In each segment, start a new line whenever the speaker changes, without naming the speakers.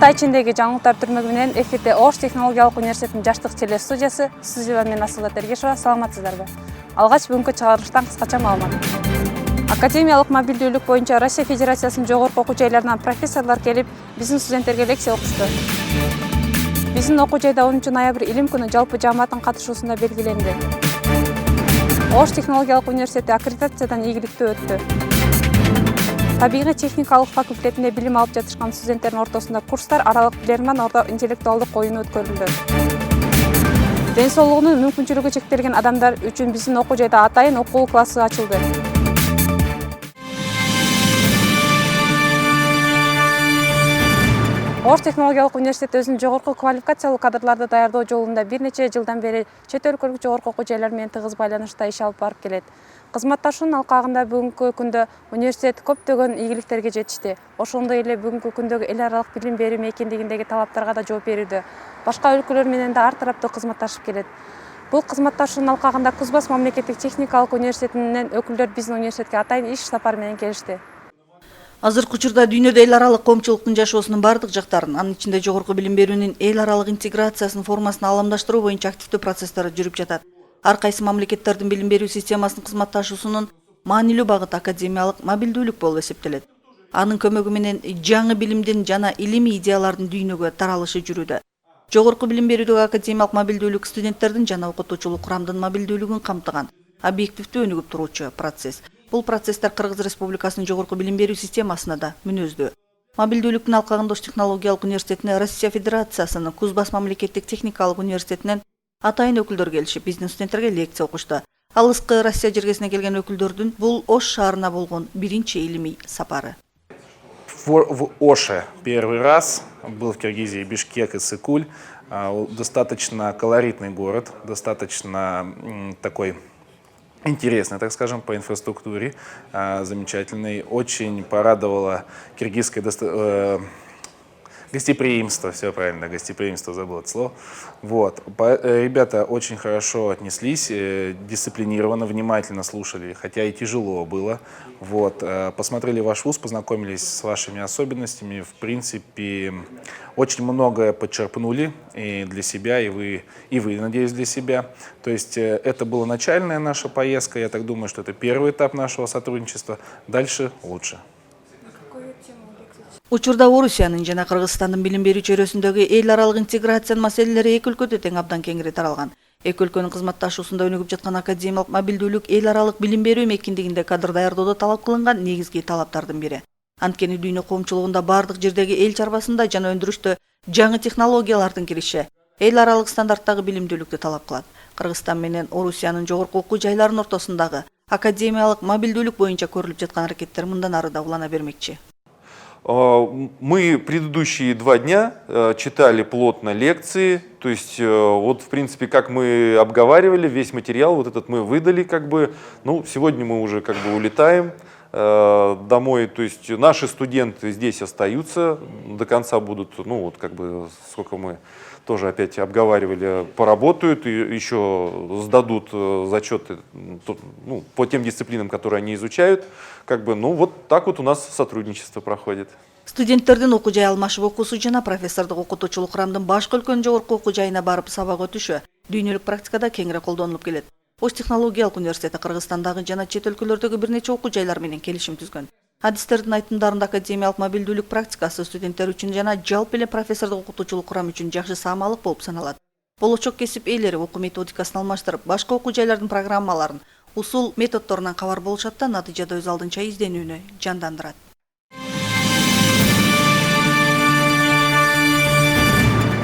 Атай ичиндеги жаңылыктар түрмөгү менен эфирде Ош технологиялык университетинин жаштык телестудиясы. Студияда мен Асылат Эргешова. Саламатсыздарбы? Алгач бүгүнкү чыгарылыштан кыскача маалымат. Академиялык мобилдүүлүк боюнча Россия Федерациясынын жогорку окуу жайларынан профессорлор келип, биздин студенттерге лекция окушту. Биздин окуу жайда 10 ноябрь илим күнү жалпы жааматтын катышуусунда белгиленди. Ош технологиялык университети аккредитациядан ийгиликтүү өттү. Табигый техникалык факультетинде билим алып жатышкан студенттердин ортосунда курстар аралык билерман орто интеллектуалдык оюну өткөрүлдү. Ден соолугунун мүмкүнчүлүгү чектелген адамдар үчүн биздин окуу жайда атайын окуу классы ачылды. Ош технологиялык университет өзүнүн жогорку квалификациялуу кадрларды даярдоо жолунда бир нече жылдан бери чет өлкөлүк жогорку окуу жайлар менен тыгыз байланышта иш алып барып келет. Кызматташуунун алкагында бүгүнкү күндө университет көптөгөн ийгиликтерге жетишти. Ошондой эле бүгүнкү күндөгү эл аралык билим берүү мейкиндигиндеги талаптарга да жооп берүүдө. Башка өлкөлөр менен да ар тараптуу кызматташып келет. Бул кызматташуунун алкагында Кузбасс мамлекеттик техникалык университетинен өкүлдөр биздин университетке атайын иш сапар менен келишти.
Азыркы учурда дүйнөдө эл аралык коомчулуктун жашоосунун бардык жактарын, анын ичинде жогорку билим берүүнүн эл аралык интеграциясынын формасын аламдаштыруу боюнча активдүү процесстер жүрүп жатат. Ар кайсы мамлекеттердин билим берүү системасынын кызматташуусунун маанилүү багыты академиялык мобилдүүлүк болуп эсептелет. Анын көмөгү менен жаңы билимдин жана илимий идеялардын дүйнөгө таралышы жүрүүдө. Жогорку билим берүүдөгү академиялык мобилдүүлүк студенттердин жана окутуучулук курамдын мобилдүүлүгүн камтыган объективдүү өнүгүп туруучу процесс. Бул процесстер Кыргыз Республикасынын жогорку билим берүү системасына да мүнөздүү. Мобилдүүлүктүн алкагында Ош технологиялык университетине Россия Федерациясынын Кузбасс мамлекеттик техникалык университетинен атайын өкүлдөр келишип, биздин студенттерге лекция окушту. Алыскы Россия жергесине келген өкүлдөрдүн бул Ош шаарына болгон биринчи илимий сапары.
В Оше первый раз, был в Киргизии Бишкек и Сыкуль. Достаточно колоритный город, достаточно такой интересный, так скажем, по инфраструктуре, замечательный. Очень порадовало киргизское гостеприимство, все правильно, гостеприимство, забыл это слово. Вот. Ребята очень хорошо отнеслись, дисциплинированно, внимательно слушали, хотя и тяжело было. Вот. Посмотрели ваш вуз, познакомились с вашими особенностями. В принципе, очень многое подчерпнули и для себя, и вы, надеюсь, для себя. То есть это была начальная наша поездка. Я так думаю, что это первый этап нашего сотрудничества. Дальше лучше.
Учурда Орусиянын жана Кыргызстандын билим берүү чөйрөсүндөгү эл аралык интеграциянын маселелери эки өлкөдө тең абдан кеңири таралган. Эки өлкөнүн кызматташуусунда өнүгүп жаткан академиялык мобилдүүлүк эл аралык билим берүү мейкиндигинде кадр даярдоодо талап кылынган негизги талаптардын бири. Анткени дүйнө коомчулугунда бардык жердеги эл чарбасында жана өндүрүштө жаңы технологиялардын кириши эл аралык стандарттагы билимдүүлүктү талап кылат. Кыргызстан менен Орусиянын жогорку окуу жайларынын ортосундагы академиялык мобилдүүлүк боюнча көрүлүп жаткан аракеттер мындан ары да улана бермекчи.
Мы предыдущие 2 дня читали плотно лекции, то есть вот в принципе как мы обговаривали, весь материал вот этот мы выдали как бы, ну сегодня мы уже как бы улетаем домой, то есть наши студенты здесь остаются, до конца будут, ну вот как бы сколько мы тоже опять обговаривали, поработают и еще сдадут зачеты, ну, по тем дисциплинам, которые они изучают. Как бы, ну вот так вот у нас сотрудничество проходит.
Студенттердин окуу жай алмашып окуусу жана профессордук окутуучулук курамдын башка өлкөнүн жогорку окуу жайына барып сабак өтүшү дүйнөлүк практикада кеңири колдонулуп келет. Ош технологиялык университети Кыргызстандагы жана чет өлкөлөрдөгү бир нече окуу жайлар менен келишим түзгөн. Адистердин айтымдарында академиялык мобилдүүлүк практикасы студенттер үчүн жана жалпы эле профессордук окутуучулук курам үчүн жакшы саамалык болуп саналат. Болочок кесип ээлери окуу методикасын алмаштырып, башка окуу жайлардын программаларын, усул методдорунан кабар болушат да натыйжада өз алдынча изденүүнү жандандырат.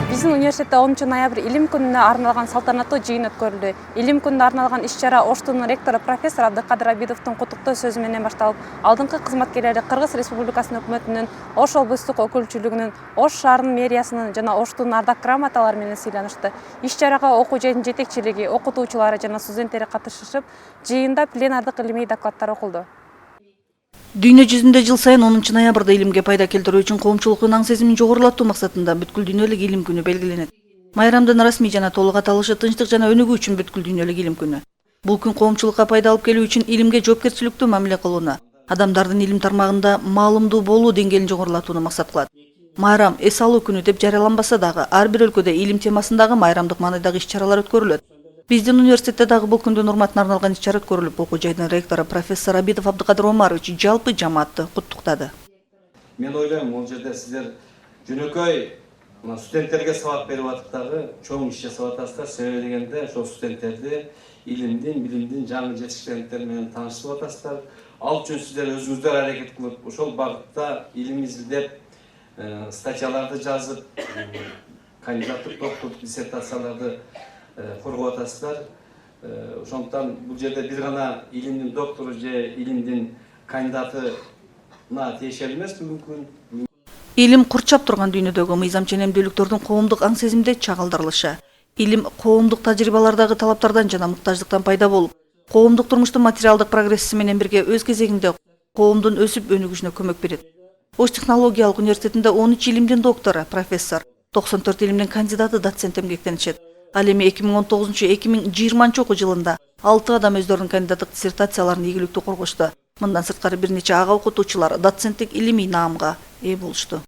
Биздин университетте 10 ноябрь илим күнүнө арналган салтанаттуу жыйын өткөрүлдү. Илим күнүнө арналган иш-чара Оштун ректору профессор Абдыкадыр Абидовдун куттуктоо сөзү менен башталып, алдыңкы кызматкерлери Кыргыз Республикасынын өкмөтүнүн, Ош облустук өкүлчүлүгүнүн, Ош шаарынын мэриясынын жана Оштун ардак грамоталары менен сыйланышты. Иш-чарага окуу жайдын жетекчилиги, окутуучулары жана студенттери катышышып, жыйында пленардык илимий докладдар окулду.
Дүйнө жүзүндө жыл сайын 10 ноябрда илимге пайда келтирүү үчүн коомчулуктун аң сезимин жогорулатуу максатында бүткүл дүйнөлүк илим күнү белгиленет. Майрамдын расмий жана толук аталышы тынчтык жана өнүгүү үчүн бүткүл дүйнөлүк илим күнү. Бул күн коомчулукка пайда алып келүү үчүн илимге жоопкерчиликтүү мамиле кылууну, адамдардын илим тармагында маалымдуу болуу деңгээлин жогорулатууну максат кылат. Майрам эс алуу күнү деп жарыяланбаса дагы, ар бир өлкөдө илим темасындагы майрамдык маанидагы иш-чаралар өткөрүлөт. Биздин университетте дагы бул күндүн урматына арналган иш-чара өткөрүлүп, окуу жайдын ректору профессор Абидов Абдыкадыр Омарович жалпы жамаатты куттуктады.
Мен ойлойм, бул жерде сиздер жөнөкөй студенттерге сабак берип атыптагы чоң иш жасап атасыздар. Себеби дегенде ошол студенттерди илимдин, билимдин жаңы жетишкендиктери менен тааныштырып атасыздар. Ал үчүн сиздер өзүңүздөр аракет кылып, ошол багытта илим изилдеп, статьяларды жазып, кандидаттык, докторлук диссертацияларды коргоп атасыздар. Ошондуктан бул жерде бир гана илимдин доктору же илимдин кандидатына тиешелүү эмес бүгүнкү күн.
Илим курчап турган дүйнөдөгү мыйзам ченемдүүлүктөрдүн коомдук аң сезимде чагылдырылышы. Илим коомдук тажрыйбалардагы талаптардан жана муктаждыктан пайда болуп, коомдук турмуштун материалдык прогресси менен бирге өз кезегинде коомдун өсүп өнүгүшүнө көмөк берет. Ош технологиялык университетинде 13 илимдин доктору, профессор, 94 илимдин кандидаты доцент эмгектенишет. Ал эми 2019-2020 окуу жылында 6 адам өздөрүнүн кандидаттык диссертацияларын ийгиликтүү коргошту. Мындан сырткары бир нече ага окутуучулар доценттик илимий наамга ээ болушту.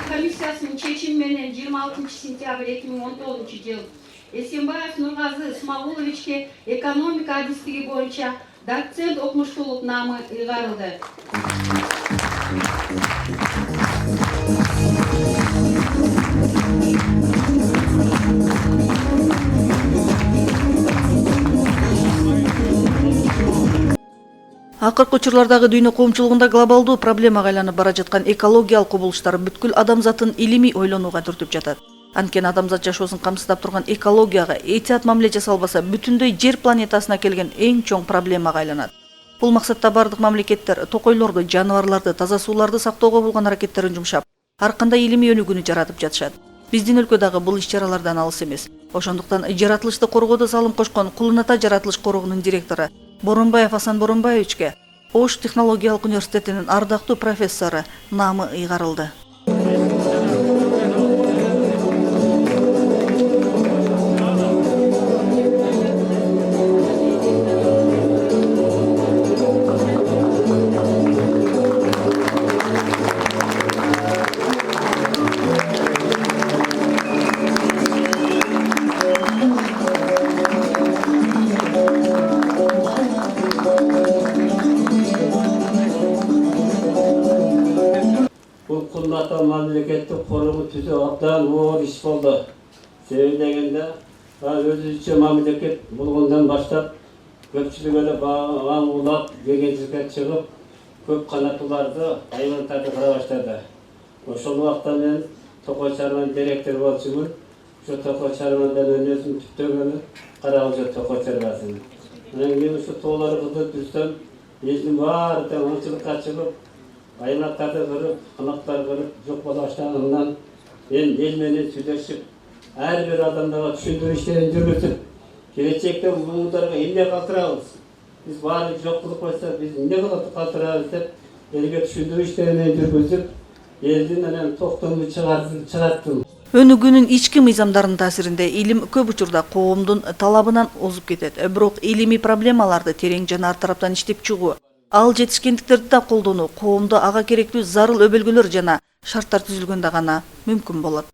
Комиссиясынын чечими менен 26 сентябрь 2019 жыл Эсенбаев Нургазы Исмагуловичке экономика адистиги боюнча доцент окумуштуулук наамы ыйгарылды.
Акыркы учурлардагы дүйнө коомчулугунда глобалдуу проблемага айланып бара жаткан экологиялык кубулуштар бүткүл адамзатын илимий ойлонууга түртүп жатат. Анткени адамзат жашоосун камсыздап турган экологияга этият мамиле жасалбаса, бүтүндөй жер планетасына келген эң чоң проблемага айланат. Бул максатта бардык мамлекеттер токойлорду, жаныбарларды, таза сууларды сактоого болгон аракеттерин жумшап, ар кандай илимий өнүгүүнү жаратып жатышат. Биздин өлкө дагы бул иш-чаралардан алыс эмес. Ошондуктан жаратылышты коргоодо салым кошкон Кулун ата жаратылыш корогунун директору Боронбаев Асан Боронбаевичке Ош технологиялык университетинин ардактуу профессору наамы ыйгарылды.
Kulun ata memlekettик korumu tüzü abdan uğur iş oldu. Sebebi degende özüzчө memleket bulgundan başlap köpçülük öyle bağlan ulap gegençilikке çıkıp köp kanatlılardı hayvanаттарды kıra başladı. Oşol vaqtda men Tokoy Çarman direktör bolçumун. Şu Tokoy Çarman'dan önüsün tüptөгөнү Karagıca Tokoy Çarması'nın. Anan keyin şu toğları kızıp düşsem, elin baarı аңчылыкка çıkıp hayvanаттарды kırıp, kanatlar kırıp, yok bola başlanğandan men el menен süйлөшүp, her bir adamdaga түшүндүрүү иштерин жүргүзүp, келечекте буундарга эмне калтырабыз? Биз баары жок кылып койсок, биз эмне кылып калтырабыз деп элге түшүндүрүү иштерин жүргүзүп, элдин анан токтомду чыгарттым.
Өнүгүүнүн ички мыйзамдарынын таасиринде илим көп учурда коомдун талабынан озуп кетет. Бирок илимий проблемаларды терең жана ар тараптан иштеп чыгуу, ал жетишкендиктерди да колдонуу, коомдо ага керектүү зарыл өбөлгөлөр жана шарттар түзүлгөндө гана мүмкүн болот.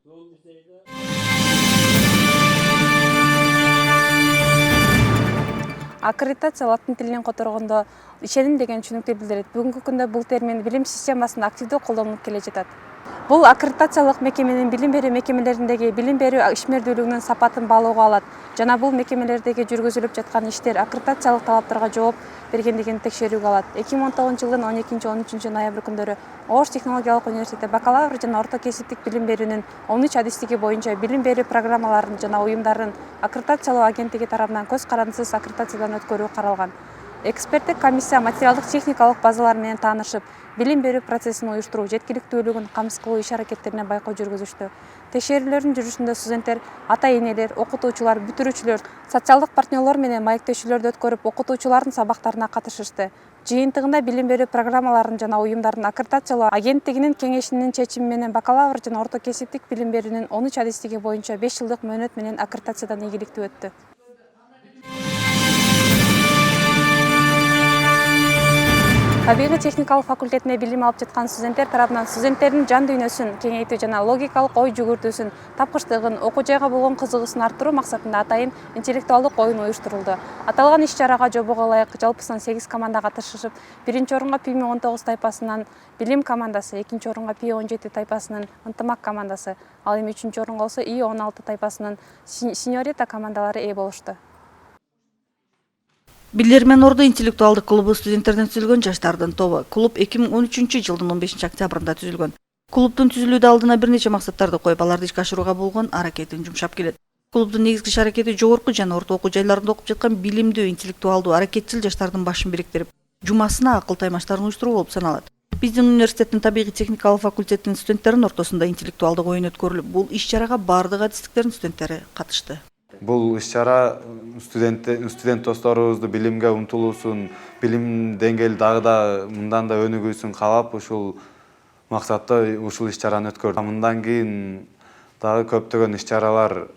Аккредитация латын тилинен которгондо ишеним деген түшүнүктү билдирет. Бүгүнкү күндө бул термин билим системасында активдүү колдонулуп келе жатат. Бул аккредитациялык мекеменин билим берүү мекемелериндеги билим берүү ишмердүүлүгүнүн сапатын баалоого алат жана бул мекемелердеги жүргүзүлүп жаткан иштер аккредитациялык талаптарга жооп бергендигин текшерүүгө алат. 2019 жылдын 12-13 ноябрь күндөрү Ош технологиялык университети бакалавр жана орто кесиптик билим берүүнүн 13 адистиги боюнча билим берүү программаларын жана уюмдарын аккредитациялоо агенттиги тарабынан көз карандысыз аккредитациядан өткөрүү каралган. Эксперттик комиссия материалдык техникалык базалар менен таанышып, билим берүү процессин уюштуруу, жеткиликтүүлүгүн камсыз кылуу иш-аракеттерине байкоо жүргүзүштү. Текшерүүлөрдүн жүрүшүндө студенттер, ата-энелер, окутуучулар, бүтүрүүчүлөр, социалдык партнерлор менен маектешүүлөрдү өткөрүп, окутуучулардын сабактарына катышышты. Жыйынтыгында билим берүү программаларын жана уюмдардын аккредитациялоо агенттигинин кеңешинин чечими менен бакалавр жана орто кесиптик билим берүүнүн 13 адистиги боюнча 5 жылдык мөөнөт менен аккредитациядан ийгиликтүү өттү. Табигый техникалык факультетине билим алып жаткан студенттер тарабынан студенттердин жан дүйнөсүн кеңейтүү жана логикалык ой жүгүртүүсүн, тапкычтыгын, окуу жайга болгон кызыгуусун арттыруу максатында атайын интеллектуалдык оюн уюштурулду. Аталган иш-чарага жобого ылайык жалпысынан 8 команда катышышып, биринчи орунга ПИМИ-19 тайпасынан билим командасы, экинчи орунга ПИ-17 тайпасынын ынтымак командасы, ал эми үчүнчү орунга болсо И-16 тайпасынын синьорита командалары ээ болушту.
Билермен Ордо интеллектуалдык клубу студенттерден түзүлгөн жаштардын тобу. Клуб 2013 жылдын 15 октябрында түзүлгөн. Клубдун түзүлүүдө алдына бир нече максаттарды коюп, аларды ишке ашырууга болгон аракетин жумшап келет. Клубдун негизги иш аракети жогорку жана орто окуу жайларында окуп жаткан билимдүү, интеллектуалдуу, аракетчил жаштардын башын бириктирип, жумасына акыл таймаштарын уюштуруу болуп саналат. Биздин университеттин табигый техникалык факультетинин студенттеринин ортосунда интеллектуалдык оюн өткөрүлүп, бул иш-чарага бардык адистиктердин студенттери катышты.
Бұл иш-чара студент досторубузду билимге умтулуусун, билим деңгээли дагы да мындан да өнүгүүсүн каалап, ушул максатта ушул иш-чараны өткөрдүк. Мындан кийин дагы көптөгөн иш-чаралар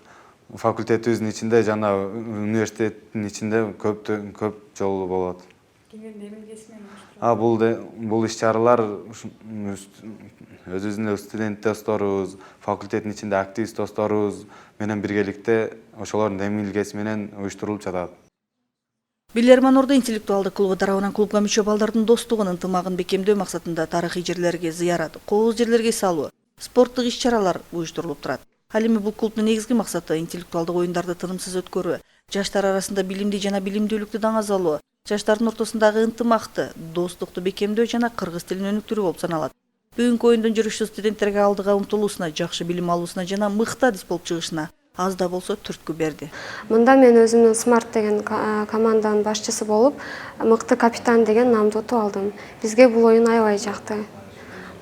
факультетибиздин ичинде жана университеттин ичинде көп жолу болот. Бул иш-чаралар өзүбүздүн студент досторубуз, факультеттин ичинде активист досторубуз менен биргеликте ошолордун эмгилгеси менен уюштурулуп жатат.
Билермен Ордо интеллектуалдык клубу тарабынан клубга мүчө балдардын достугун, ынтымагын бекемдөө максатында тарыхый жерлерге зыярат, кооз жерлерге салуу, спорттук иш-чаралар уюштурулуп турат. Ал эми бул клубдун негизги максаты интеллектуалдык оюндарды тынымсыз өткөрүү, жаштар арасында билимди жана билимдүүлүктү даңазалоо, жаштардын ортосундагы ынтымакты, достукту бекемдөө жана кыргыз тилин өнүктүрүү болуп саналат. Бүгүнкү оюндун жүрүшү студенттерге алдыга умтулуусуна, жакшы билим алуусуна жана мыкты адис болуп чыгышына аз да болсо түрткү берди.
Мында мен өзүмдүн Smart деген команданын башчысы болуп, мыкты капитан деген намды утуп алдым. Бизге бул оюн аябай жакты.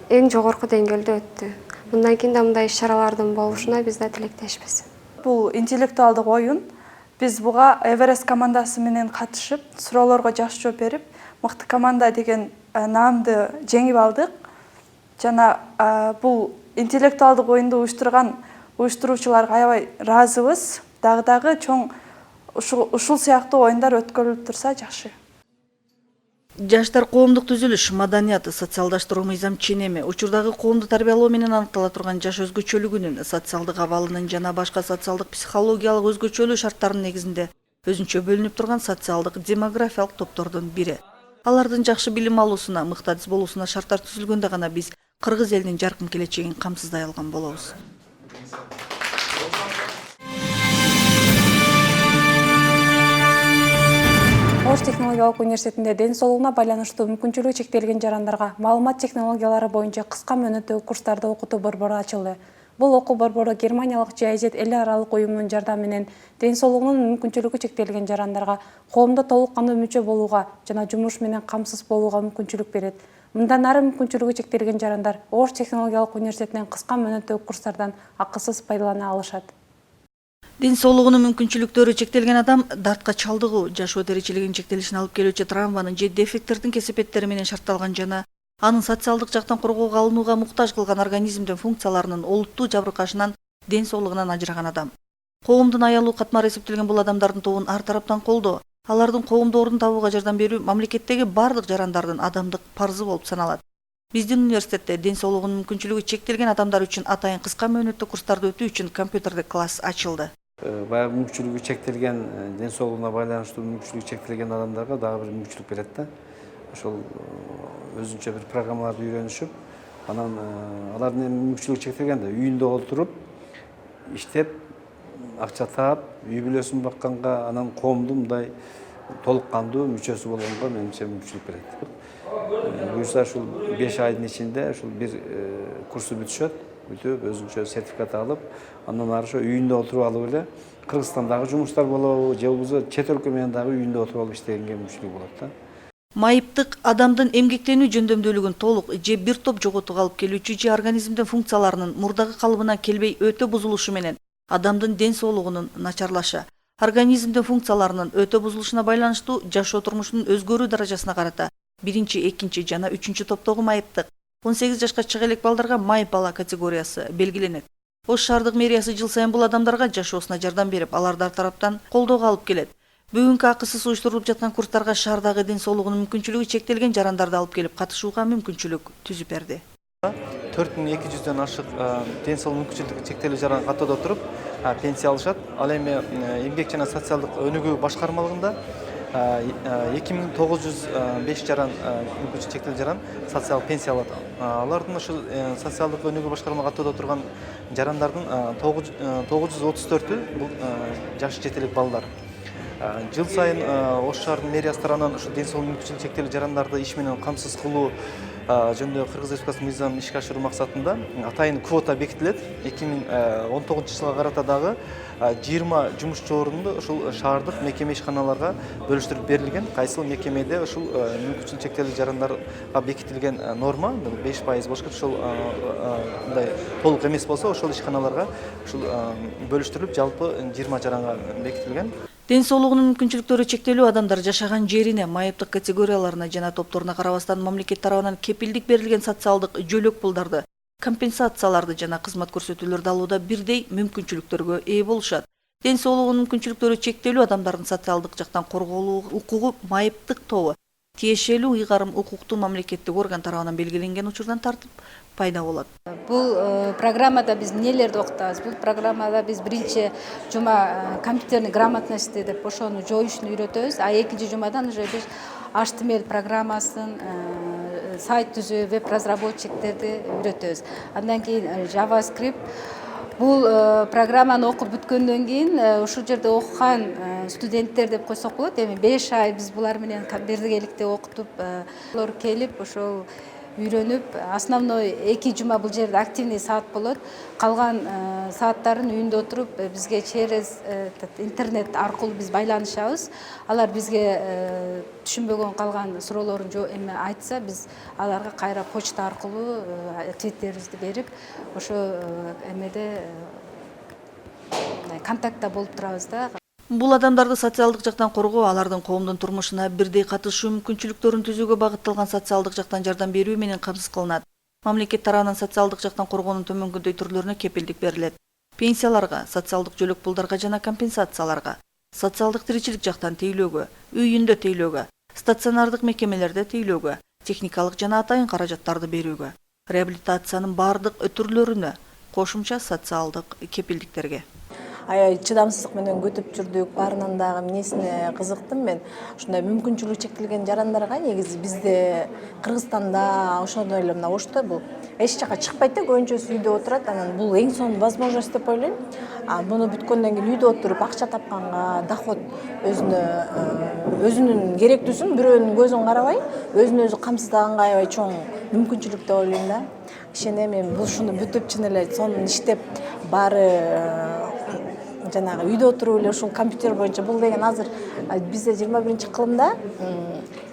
Эң жогорку деңгээлде өттү. Мындан кийин да мындай иш-чаралардын болушуна биз да тилектешпиз.
Бул интеллектуалдык оюн. Биз буга Эверест командасы менен катышып, суроолорго жакшы жооп берип, мыкты команда деген наамды жеңип алдык. Жана бул интеллектуалдык оюнду уюштуруучуларга аябай ыраазыбыз. Дагы чоң ушул сыяктуу оюндар өткөрүлүп турса жакшы.
Жаштар коомдук түзүлүш, маданият, социалдаштыруу мыйзам ченеми, учурдагы коомду тарбиялоо менен аныктала турган жаш өзгөчөлүгүнүн, социалдык абалынын жана башка социалдык психологиялык өзгөчөлүк шарттарынын негизинде өзүнчө бөлүнүп турган социалдык демографиялык топтордун бири. Алардын жакшы билим алуусуна, мыкты адис болуусуна шарттар түзүлгөндө гана биз кыргыз элинин жаркын келечегин камсыздай алган болобуз.
Ош технологиялык университетинде ден соолугуна байланыштуу мүмкүнчүлүгү чектелген жарандарга маалымат технологиялары боюнча кыска мөөнөттөгү курстарды окутуу борбору ачылды. Бул окуу борбору Германиялык GIZ эл аралык уюмунун жардамы менен ден соолугунун мүмкүнчүлүгү чектелген жарандарга коомдо толук кандуу мүчө болууга жана жумуш менен камсыз болууга мүмкүнчүлүк берет. Мындан ары мүмкүнчүлүгү чектелген жарандар Ош технологиялык университетинен кыска мөөнөттөгү курстардан акысыз пайдалана алышат.
Ден соолугунун мүмкүнчүлүктөрү чектелген адам дартка чалдыгуу, жашоо даречелигинин чектелишине алып келүүчү травманын же дефекттердин кесепеттери менен шартталган жана анын социалдык жактан коргоого алынууга муктаж кылган организмдин функцияларынын олуттуу жабыркашынан ден соолугунан ажыраган адам. Коомдун аялуу катмары эсептелген бул адамдардын тобун ар тараптан колдоо, алардын коомдо орун табууга жардам берүү мамлекеттеги бардык жарандардын адамдык парзы болуп саналат. Биздин университетте ден соолугунун мүмкүнчүлүгү чектелген адамдар үчүн атайын кыска мөөнөттүү курстарды өтүү үчүн компьютердик класс ачылды.
Баягы мүмкүнчүлүгү чектелген, ден соолугуна байланыштуу мүмкүнчүлүгү чектелген адамдарга дагы бир мүмкүнчүлүк берет да. Ошол өзүнчө бир программаларды үйрөнүшүп, анан алардын мүмкүнчүлүгү чектелгенде үйүндө отуруп, иштеп, акча таап, үй бүлөсүн бакканга, анан коомдун мындай толук кандуу мүчөсү болгонго менимче мүмкүнчүлүк берет. Буюрса ушул 5 айдын ичинде ушул бир курсу бүтүшөт. Бүтүп, өзүнчө сертификат алып, андан ары ошо үйүндө отуруп алып эле Кыргызстандагы жумуштар болобу, же болбосо чет өлкө менен дагы үйүндө отуруп алып иштегенге мүмкүнчүлүк болот да.
Майыптык адамдын эмгектенүү жөндөмдүүлүгүн толук же бир топ жоготууга алып келүүчү же организмдин функцияларынын мурдагы калыбына келбей өтө бузулушу менен адамдын ден соолугунун начарлашы, организмдин функцияларынын өтө бузулушуна байланыштуу жашоо турмушунун өзгөрүү даражасына карата 1-2 жана 3 топтогу майыптык 18 жашка чыга элек балдарга майып бала категориясы белгиленет. Ош шаардык мэриясы жыл сайын бул адамдарга жашоосуна жардам берип, аларды ар тараптан колдоого алып келет. Бүгүнкү акысыз уюштурулуп жаткан курстарга шаардагы ден соолугунун мүмкүнчүлүгү чектелген жарандарды алып келип катышууга мүмкүнчүлүк түзүп берди.
4200-дөн ашык ден соолук мүмкүнчүлүгү чектелүү жаран каттоодо туруп пенсия алышат. Ал эми эмгек жана социалдык өнүгүү башкармалыгында 2905 жаран мүмкүнчүлүгү чектелүү жаран социалдык пенсия алат. Алардын ушул социалдык өнүгүү башкармалыгы каттоодо турган жарандардын 934-ü бул жашы жетелик балдар. Жыл сайын Ош шаарынын мэриясы тарабынан ушул ден соолук мүмкүнчүлүгү чектелүү жарандарды иш менен камсыз кылуу жөнүндө Кыргыз Республикасынын мыйзамын ишке ашыруу максатында атайын квота бекитилет. 2019-жылга карата дагы 20 жумушчу орунду ушул шаардык мекеме ишканаларга бөлүштүрүп берилген. Кайсыл мекемеде ушул мүмкүнчүлүгү чектелүү жарандарга бекитилген норма 5% болуш керек. Ошол мындай толук эмес болсо, ошол ишканаларга ушул бөлүштүрүлүп жалпы 20 жаранга бекитилген.
Ден соолугунун мүмкүнчүлүктөрү чектелүү адамдар жашаган жерине, майыптык категорияларына жана топторуна карабастан мамлекет тарабынан кепилдик берилген социалдык жөлөк пулдарды, компенсацияларды жана кызмат көрсөтүүлөрдү алууда бирдей мүмкүнчүлүктөргө ээ болушат. Ден соолугунун мүмкүнчүлүктөрү чектелүү адамдардын социалдык жактан корголуу укугу майыптык тобу тиешелүү ыйгарым укуктуу мамлекеттик орган тарабынан белгиленген учурдан тартып пайда болот.
Бул программада биз эмнелерди окутабыз? Бул программада биз биринчи жума компьютерный грамотности деп ошону жоюшун үйрөтөбүз, а экинчи жумадан уже биз HTML программасын, сайт түзүү, веб разработчиктерди үйрөтөбүз. Андан кийин JavaScript. Бул программаны окуп бүткөндөн кийин ушул жерде окуган студенттер деп койсок болот. Эми 5 ай биз булар менен биргеликте окутуп, булар келип ошол үйрөнүп, основной 2 жума бул жерде активный саат болот. Калган сааттарын үйүндө отуруп бизге через интернет аркылуу биз байланышабыз. Алар бизге түшүнбөгөн калган суроолорун эме айтса, биз аларга кайра почта аркылуу ответтерибизди берип, ошо эмеде контактта болуп турабыз да.
Бул адамдарды социалдык жактан коргоо, алардын коомдун турмушуна бирдей катышуу мүмкүнчүлүктөрүн түзүүгө багытталган социалдык жактан жардам берүү менен камсыз кылынат. Мамлекет тарабынан социалдык жактан коргоонун төмөнкүдөй түрлөрүнө кепилдик берилет. Пенсияларга, социалдык жөлөк пулдарга жана компенсацияларга, социалдык тиричилик жактан тейлөөгө, үйүндө тейлөөгө, стационардык мекемелерде тейлөөгө, техникалык жана атайын каражаттарды берүүгө, реабилитациянын бардык түрлөрүнө, кошумча социалдык кепилдиктерге.
Аябай чыдамсыздык менен күтүп жүрдүк, баарынан дагы эмнесине кызыктым мен. Ушундай мүмкүнчүлүгү чектелген жарандарга негизи бизде Кыргызстанда, ошондой эле мына Ошто бул эч жака чыкпайт да, көбүнчөсү үйдө отурат. Анан бул эң сонун возможность деп ойлойм. Муну бүткөндөн кийин үйдө отуруп акча тапканга, доход өзүнүн керектүүсүн бирөөнүн көзүн карабай, өзүн өзү камсыздаганга аябай чоң мүмкүнчүлүк деп ойлойм да. Ишенем мен бул ушуну бүтүп чын эле сонун иштеп баары жанагы үйдө отуруп эле ушул компьютер боюнча бул деген азыр бизде 21-кылымда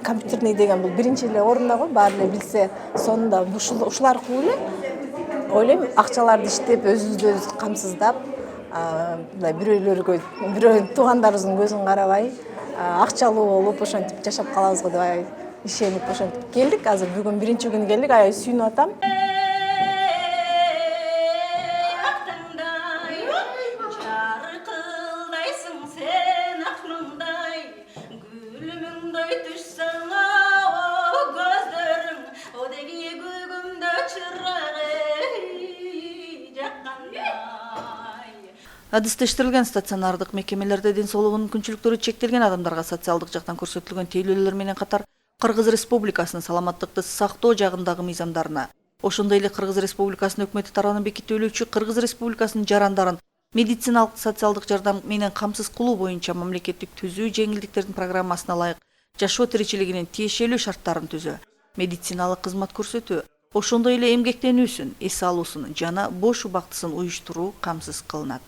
компьютерный деген бул биринчи эле орунда го, баары эле билсе, сонунда ушул аркылуу эле ойлойм акчаларды иштеп өзүбүздү өзүбүз камсыздап, мындай бирөөнүн туугандарыбыздын көзүн карабай, акчалуу болуп ошентип жашап калабыз го деп ишенип ошентип келдик. Азыр бүгүн биринчи күн келдик, аябай сүйүнүп атам.
Адыстештирилген стационардык мекемелерде ден соолугунун мүмкүнчүлүктөрү чектелген адамдарга социалдык жактан көрсөтүлгөн тейлөөлөр менен катар Кыргыз Республикасынын саламаттыкты сактоо жагындагы мыйзамдарына, ошондой эле Кыргыз Республикасынын өкмөтү тарабынан бекитилүүчү Кыргыз Республикасынын жарандарын медициналык социалдык жардам менен камсыз кылуу боюнча мамлекеттик түзүү жеңилдиктердин программасына ылайык жашоо тиричилигинин тиешелүү шарттарын түзүү, медициналык кызмат көрсөтүү, ошондой эле эмгектенүүсүн, эс алуусун жана бош убактысын уюштуруу камсыз кылынат.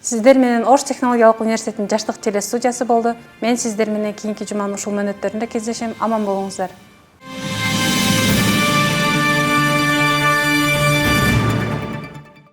Сиздер менен Ош технологиялык университетинин жаштык телестудиясы болду. Мен сиздер менен кийинки жуманын ушул мөөнөттөрүндө кездешем. Аман болуңуздар.